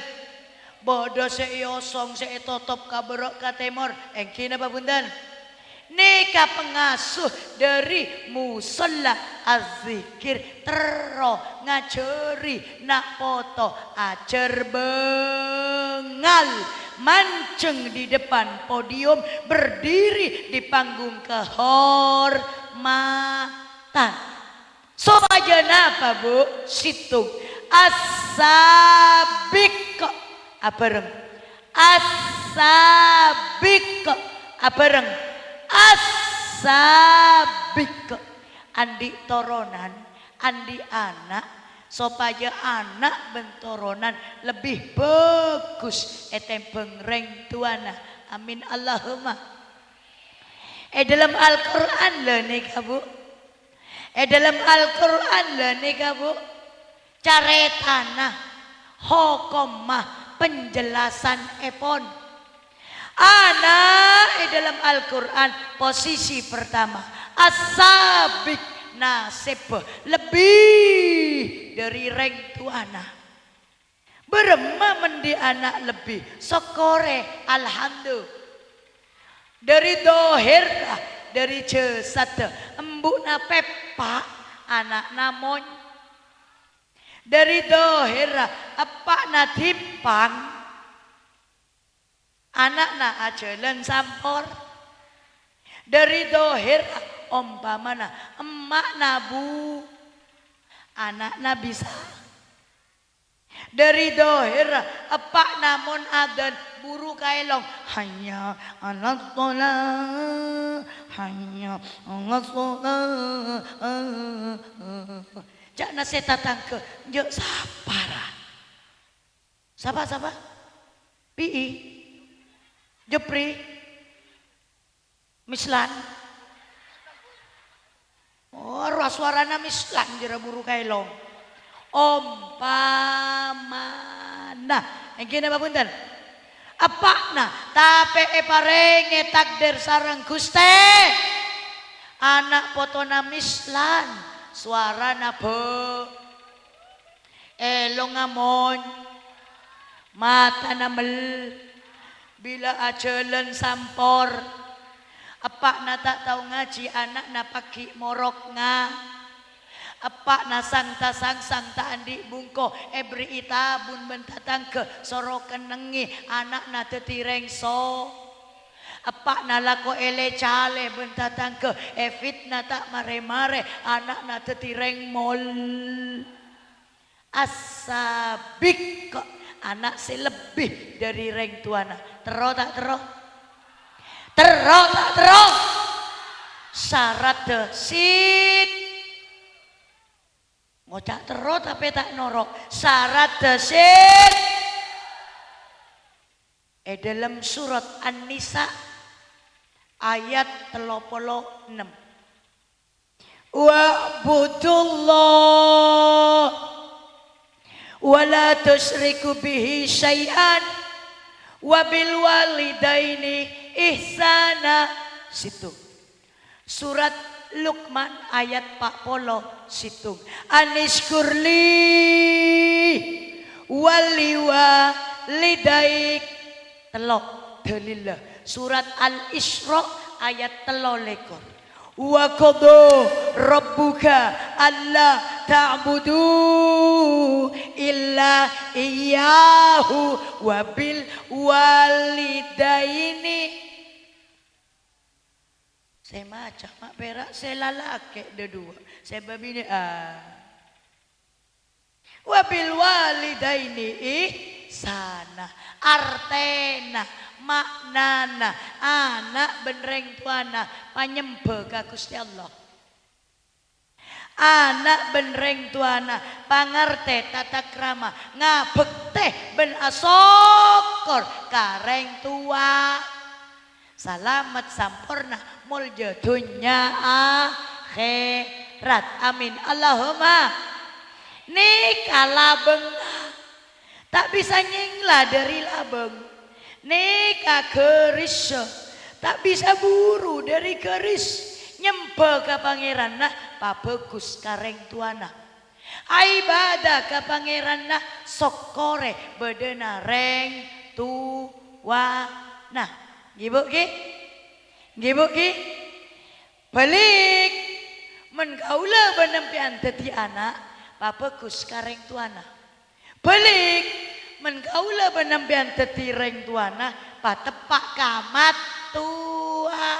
bodoh seiyosong seitotop kaberok katemor engkina babundan neka pengasuh dari musalla azzikir tero ngajeri nak foto ajar bengal manceng di depan podium berdiri di panggung kehormatan sobaja napa bu situng asabik abareng asabik abareng asabik andi toronan andi anak supaya anak bentoronan lebih bagus etembeng reng tuana amin Allahumma dalam Al-Quran lah nih kabu dalam Al-Quran lah nih kabu caretana hokomah penjelasan epon anak dalam Al-Quran posisi pertama asabik nasib lebih dari reng tuana berema mendi anak lebih sokore alhamdulillah dari dohir dari jesat embuk na pepa anak namon dari dohira apa nadipang anak na ajalan sampor dari dohira umpamana emak nabu anak na bisa dari dohira apa namun adan buru kailong hanya anak sholat hanya anak sholat jangan saya tatang ke jok sapara sapa pi jepri mislan suarana mislan jera buru kailong umpamana engke napa punten apakna tapi parenge takdir sareng Gusti anak potona mislan suarana be elong ngamon mata namel bila ajalan sampor apa na tak tahu ngaji anak na pagi morok nga apa na sangta andi bungko ebri itabun bentatang ke sorokan nengi anak na tetireng so apa na lako ele cale bentatang ke evit na tak mare anak na tetireng mol asabik kok anak si lebih dari reng tuana tero tak tero tak tero syarat desit ngocak tero tapi tak norok syarat desit dalam surat An-Nisa ayat 36 wa'budullah wala tusyriku bihi syai'an wabil walidaini ihsana situ surat Luqman ayat 40 situ anishkurli wali walidaik telok dalillah surat Al-Isra ayat 23 wa qada rabbuka alla ta'budu illa iyyahu wa bil walidaini saya macam mak perak saya lalake dua saya babi ni wa bil walidaini ihsana artena maknana anak benreng tuana panyembah ka Gusti Allah anak benreng tuana pangarte tata krama ngabekte ben asokor kareng tua salamet sampurna mulya dunya akhirat amin Allahumma nikah labeng tak bisa nyingla dari labeng nikah keris tak bisa buru dari keris nyembah ke pangeran nah pak bagus kareng tuana ibadah ke pangeran nah sokore bedena reng tuana gibu ki balik mengaula benempian teti anak pak bagus kareng tuana balik mengaula benempian teti reng tuana patepak kamat tua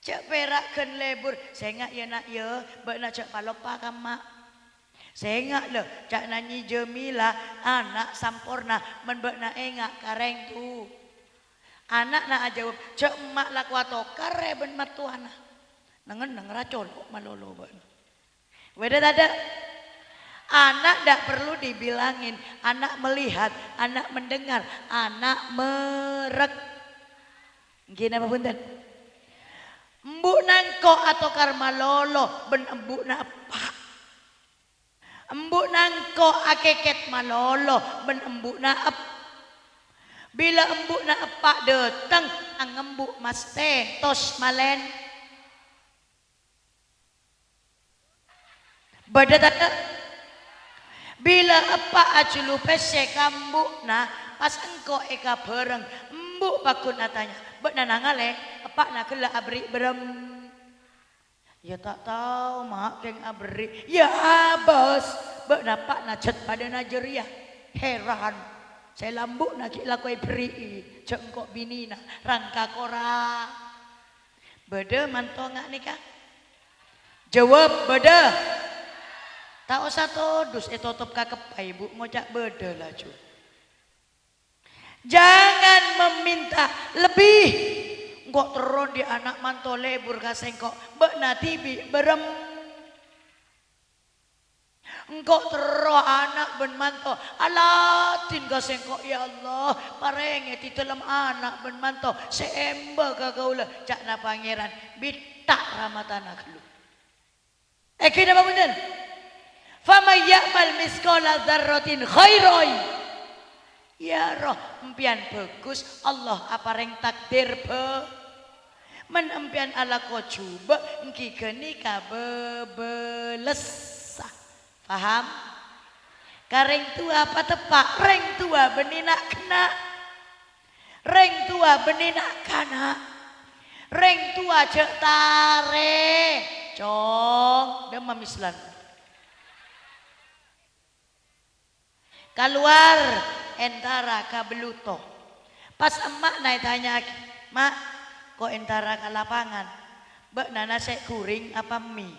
cak perakkan lebur saya ngak ya nak ya bak nak cak palopa kamak saya ngak le cak nanyi Jamila anak sampurna men bak nak engak kareng tu anak nak jawab cak emak lakwato kare ben matuana nengen neng racon kok malolo bak weda ada anak tidak perlu dibilangin anak melihat anak mendengar anak merek gini apa punten embuk nangko atau karmalolo ben embuk na apa embuk nangko akeket malolo ben embuk na ap bila embuk na apa datang ang embuk mas teh tos malen badat ada bila apa aculu pese kambuk na pas engko eka bareng embuk pakun natanya bek nanangale apa nak kela abri berem ya tak tahu mak keng abri ya abas bek dapat najet pada najeria heran saya lambuk nak lakoi beri cengkok binina rangka kora beda mantongak nikah jawab beda tak usah todus tutup kakepai ibu ngocak beda lah cu jangan meminta lebih kok terus di anak manto lebur kasengkok bek natibi berem engkau terus anak ben manto alatin kasengkok ya Allah parenge di dalam anak ben manto seemba kagaula cak na pangeran bitak ramatana kelu kena apa bener faman ya'mal miskola dzarratin khairon ya roh empian bagus Allah apa reng takdir be menempian ala ko coba engki geni ka bebelesa paham kareng tua apa tepak reng tua benina kena reng tua benina kana reng tua cek tare cong demam Islam keluar entara kabeluto pas emak naik tanya mak kok entara ke lapangan mbak nana saya kuring apa mie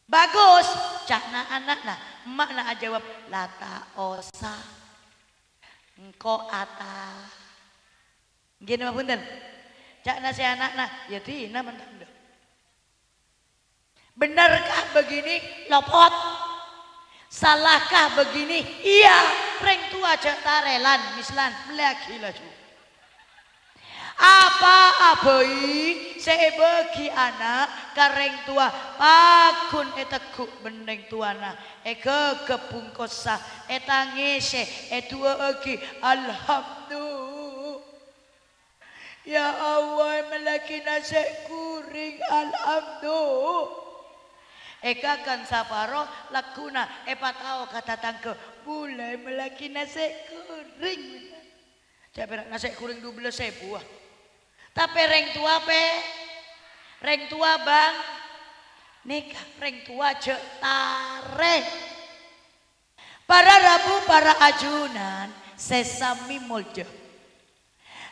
bagus cakna anak nah emak nak jawab lata osa engko ata gini apa punten cakna si anak nah ya tina mentang benarkah begini lopot salahkah begini iya reng tua cek tarelan mislan melaki laju apa abai saya bagi anak kareng tua pakun etekuk beneng tuana eke kepungkosa etangese etua egi alhamdulillah ya Allah melaki nasi kuring alhamdulillah eka kan saparo lakuna patao kata tangke mulai melaki nasi kuring saya nasi kuring 12.000 tapi reng tua reng tua bang nikah reng tua cek tare para rabu para ajunan sesami molje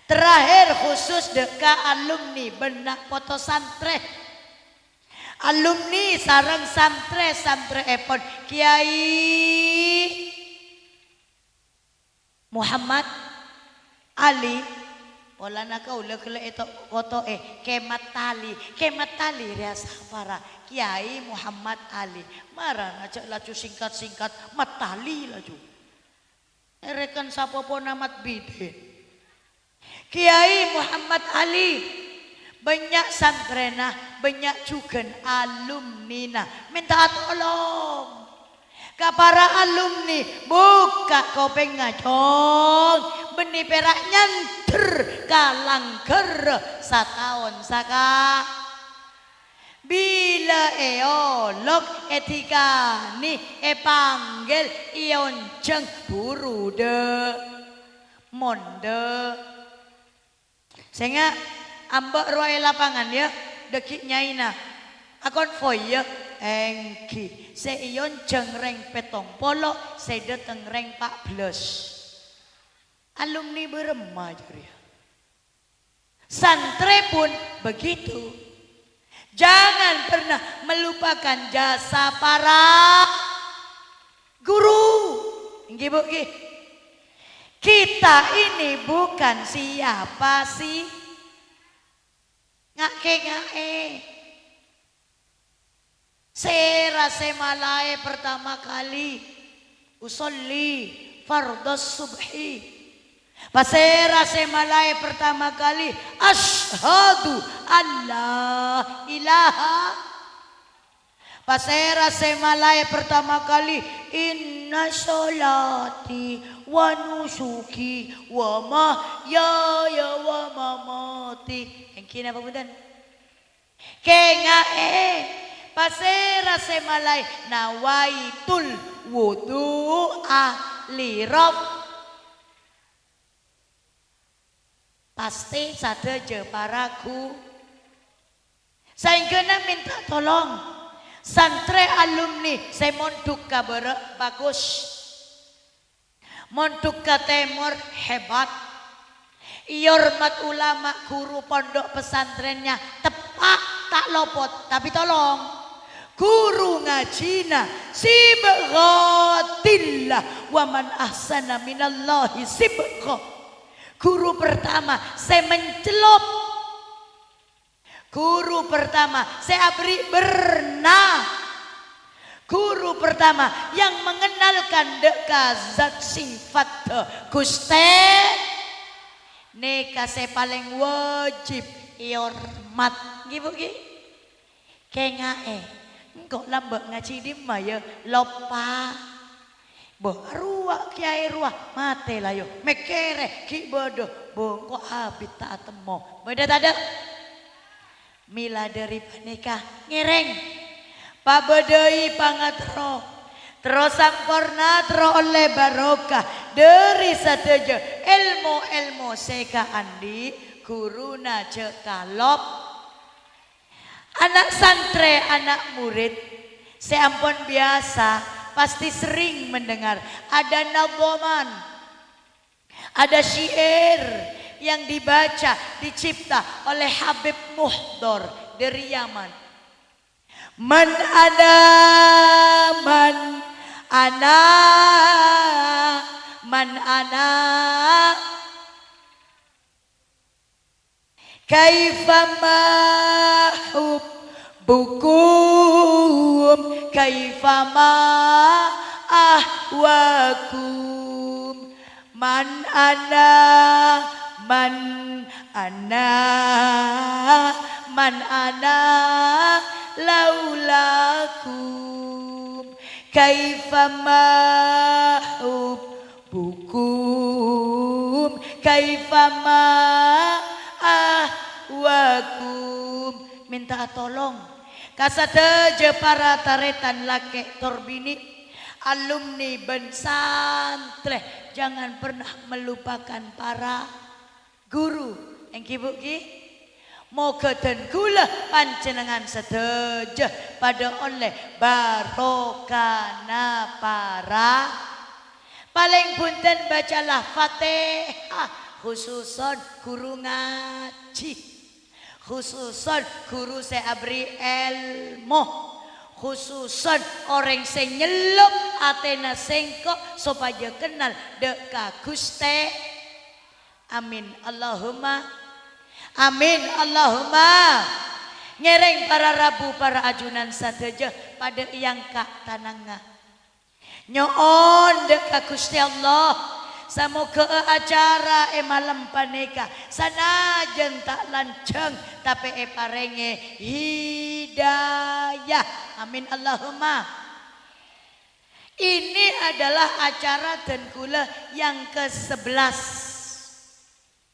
terakhir khusus deka alumni benak foto santre alumni sarang santre epon Kiai Muhammad Ali pola nakau lekele itu foto kemat tali riasa para Kiai Muhammad Ali marah ngajak laju singkat matali laju rekan sapopo namat bide Kiai Muhammad Ali banyak santrena banyak juga alumnina minta tolong ke para alumni buka kopeng ngajong benih perak nyanter kalangker satahun saka bila eolog etika ni panggil ion jeng buru de monde sehingga ambak roy lapangan ya dekik nyaina akon foya engki se ion jeng reng petong polo se deteng reng 14 alumni beremaja ya santri pun begitu jangan pernah melupakan jasa para guru nggih kita ini bukan siapa sih ngake Sera semalae pertama kali usolli fardhus subhi. Pasera semalae pertama kali asyhadu alla ilaha. Pasera semalae pertama kali inna sholati wa nusuki wa mahyaya wa mamati. Yang kini apa budan? Kengae pasera semalai nawaitul wudu'a li rob. Pasti sadeje paraku. Saya kena minta tolong santri alumni saya monduk kabere bagus, monduk ke timur hebat, hormat ulama guru pondok pesantrennya tepak tak lopot, tapi tolong guru ngajina sibghatillah wa man ahsana minallahi sibgha. Guru pertama saya mencelup, guru pertama saya beri berenang, guru pertama yang mengenalkan deka zat sifat Gusti neka saya paling wajib hormat gitu kengae engkau lambak ngaji di maya lopa baru kiai ruah mate lah yo mekere ki bodoh bongko habis tak temo beda tak ada mila dari panika ngereng pabedai pangatro terus sampurna terus oleh barokah dari sateja ilmu seka andi guruna cekalop anak santre anak murid seampun biasa pasti sering mendengar ada naboman ada syair yang dibaca dicipta oleh Habib Muhdor dari Yaman. Man ana kaifama hubbukum kaifama ahwakum man ana laulakum kaifama hubbukum kaifama ahwakum minta tolong kasateje para taretan laki torbini alumni ben santre jangan pernah melupakan para guru yang kibuki moga dan kula panjenengan sedaja pada oleh barokana para paling punten bacalah Fatihah khususon guru ngaji khususon guru saya abri ilmu khususon orang sing nyelup atena sengkok supaya kenal deka Guste amin Allahumma amin Allahumma ngereng para rabu para ajunan sateja pada yang kak tananga nyoon deka Gusti Allah samoga acara malam paneka sanajan tak lanceng tapi parenge hidayah amin Allahumma ini adalah acara dan kula yang ke-11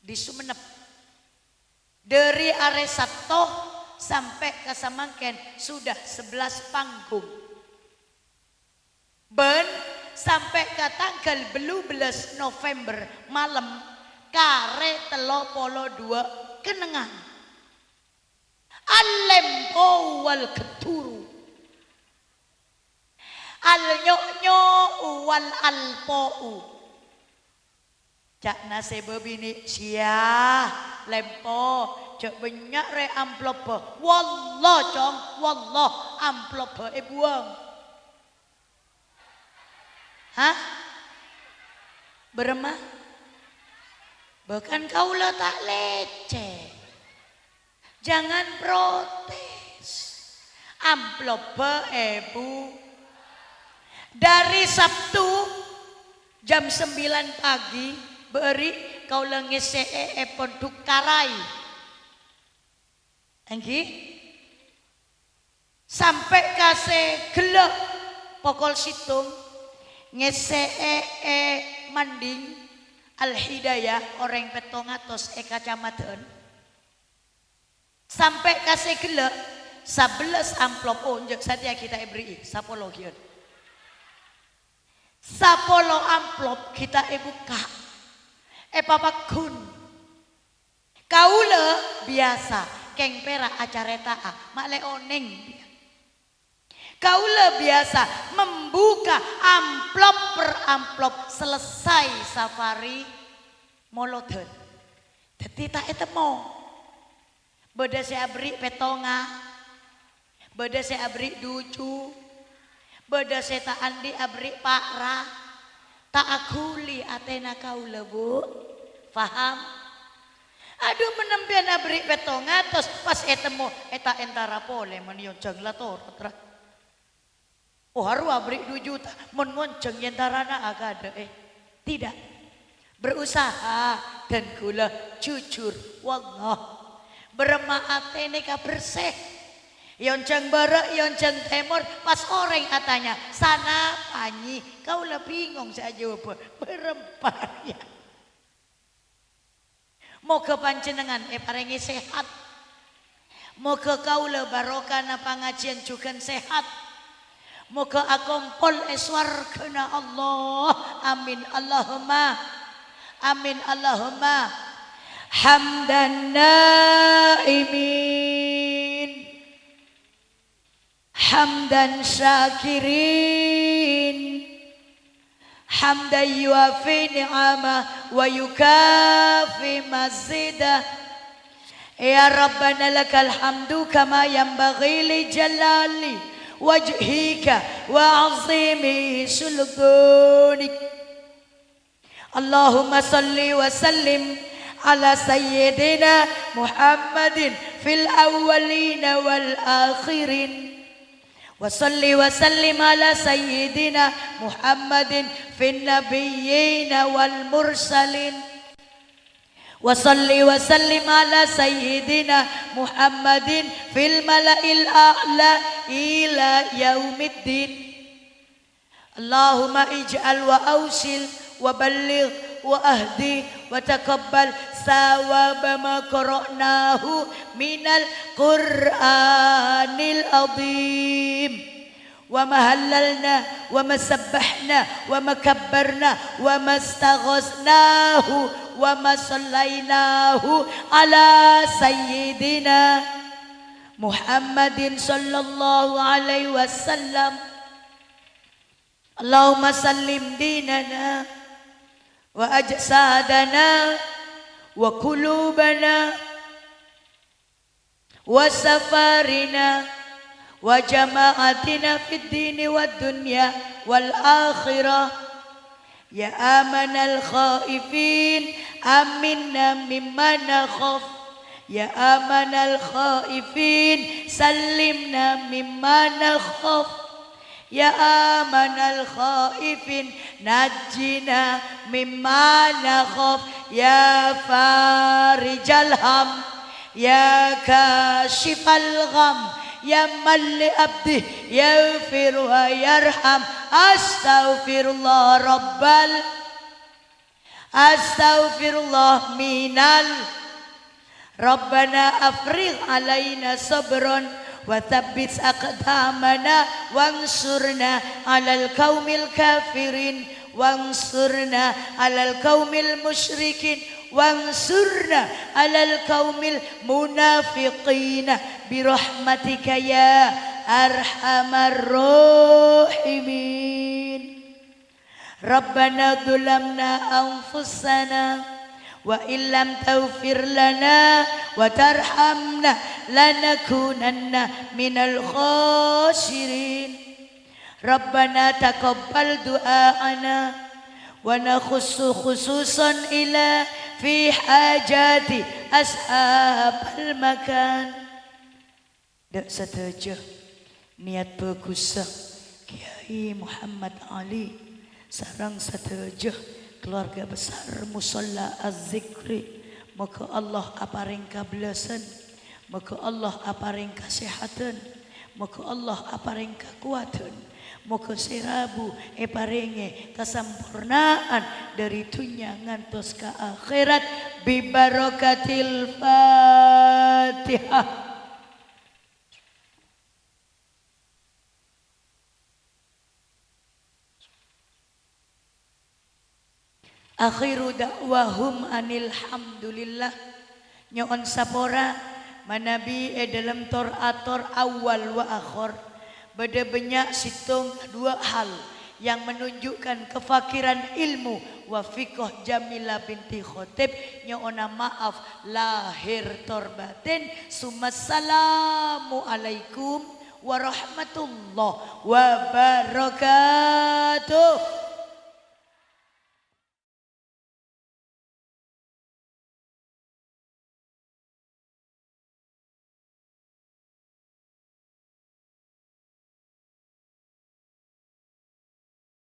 di Sumenep dari are Sabtu sampai ke Samangken sudah 11 panggung. Ben sampai ke tanggal 12 November malam kare 32 kenengan. Alempo wal keturu. Al nyoknyo wal alpou. Cak nase bebini sia lempo cak banyak re amplop wallah cong wallah amplop buang hah beremah bahkan kaulah tak leceh jangan protes amplop bu dari Sabtu jam 9 pagi beri kau lengese ponduk karai anggi sampai kase gelek pokol situng ngese manding al hidayah orang petongatos kacamatan sampai kase gelek 11 amplop onjek saja kita beri sapologian sapolo amplop kita buka Papa kun kaula biasa keng pera acara ta'a makle oneng kaula biasa membuka amplop per amplop selesai safari moloten jadi tak etemo beda saya beri petonga beda saya beri ducu beda saya tak andi abri pakra tak akuli atena kaula bu paham aduh menempian abri petonga terus pas etemu eta entara pole menyonceng lator oh haru abri 2 juta mengonceng yentarana agada tidak berusaha dan gula jujur wallah bermaatene ka bersih yonceng barat yonceng timur pas orang katanya sana panyi kau lah bingung saya jawab berempat ya moga panjenengan parengi sehat Moga kaula barokana pangajian juga sehat. Moga akompol eswargana Allah. Amin Allahumma. Amin Allahumma. Hamdan naimin, hamdan syakirin, hamdan yuafi ni'amah wa yukafi mazidah. Ya Rabbana lakal hamdu kama yanbaghi li jalali wajhika wa azimi sultanik. Allahumma salli wa sallim ala sayyidina Muhammadin fil awwalina wal akhirin. Wa salli wa sallim ala sayyidina Muhammadin fil nabiyyina wal mursalin. Wa salli wa sallim ala sayyidina Muhammadin fil mala'il a'la ila yaumiddin. Allahumma ij'al wa awsil wa balligh wa ahdi wa taqabbal sawaba ma qara'nahu minal Qur'anil azim. Wa mahallalna wa masabbahna wa makabbarna wa mastaghasnahu wa masallainahu ala sayyidina Muhammadin sallallahu alaihi wasallam. Allahumma sallim dinana wa ajsadana wa qulubana wa safarina wa jama'atina fid dini wad dunya wal akhirah. Ya amanal khaifin aminna mimma nakhaf. Ya amanal khaifin sallimna mimma nakhaf. Ya amanal khaifin najjina mimma nakhaf. Ya farijal ham, ya kashifal gham, ya man li abdi yaghfir wa yarham. Astaghfirullah minal. Rabbana afrigh alaina sabran wa thabbit aqdamana wansurna alal qaumil kafirin wansurna alal qaumil musyrikin wansurna alal qaumil munafiqin birahmatika ya arhamar rahimin. Rabbana dhulamna anfusana wa illam taghfir lana wa tarhamna lanakunanna minal khasirin. Rabbana taqabbal du'aana wa nakhussu khususan ila fi hajati ashabal makan. Dak setuju niat bagus Kiai Muhammad Ali sarang setuju keluarga besar Musalla Az-Zikri. Moga Allah aparing kabelasan, moga Allah aparing kesehatan, moga Allah aparing kekuatan, moga sirabu paringe kesempurnaan dari dunia ngantos ke akhirat bi barakatil Fatihah. Akhiru da'wahum anil hamdulillah. Nyoon sapora manabi dalam tor ator awal wa akhir. Beda banyak situng dua hal yang menunjukkan kefakiran ilmu wa fiqh Jamila binti Khotib. Nyoona maaf lahir tor batin. Sumassalamu alaikum warahmatullahi wabarakatuh.